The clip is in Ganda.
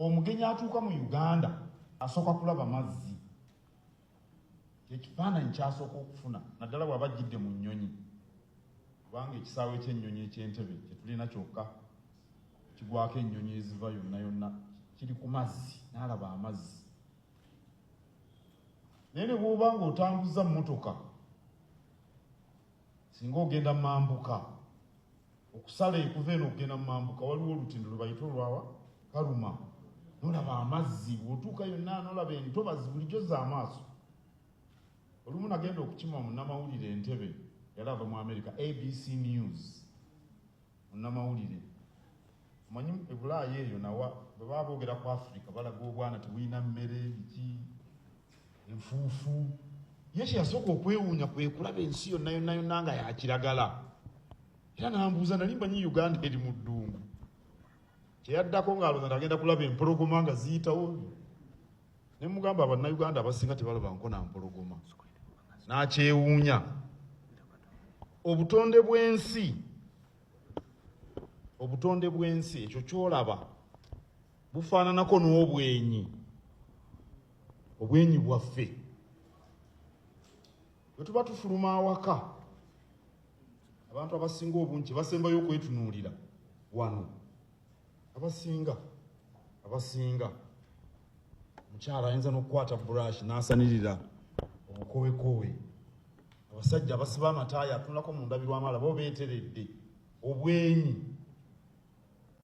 omugenyi atuuka mu Uganda asooka kulaba mazzi. Ekifaananyi kyasooka okufuna naddala bw'aba ajjidde mu nnyonyi, kubanga ekisaawe ky'ennyonyi eky'Entebbe kye tulina kyokka kigwako ennyonyi eziva yonna yonna kiri ku mazzi, n'alaba amazzi. Naye ne bw'oba ng'otambuza mmotoka, singa ogenda mu mambuka, okusala ekuva eno okugenda mu mambuka waliwo olutindo lwe bayita olwawa Kaluma, n'olaba amazzi. Bw'otuuka yonna n'olaba entobazi bulijjo z'amaaso. Olumu nagenda okukima munnamawulire Entebbe, yali ava mu America, ABC News, munnamawulire. Omanyi ebulaayi eyo nawa bwe baba boogera ku Africa balaga obwana tebulina mmere biki enfuufu. Ye kye yasooka okwewuunya kwe kulaba ensi yonna yonna yonna nga ya kiragala. Era n'ambuuza nali mbanyi Uganda eri mu ddungu. Kye yaddako ng'alowooza nagenda kulaba empologoma nga ziyitawo. Ne mugamba Abannayuganda abasinga tebalaba nko na mpologoma. N'akyewuunya. Obutonde bw'ensi ekyo ky'olaba bufaananako n'obwenyi, obwenyi bwaffe. Bwe tuba tufuluma awaka, abantu abasinga obungi basembayo okwetunuulira wano. Abasinga omukyala ayinza n'okukwata brush n'asanirira obukowekowe. Abasajja abasiba amataaya atunulako mu ndabirwamu alaba beeteredde obwenyi.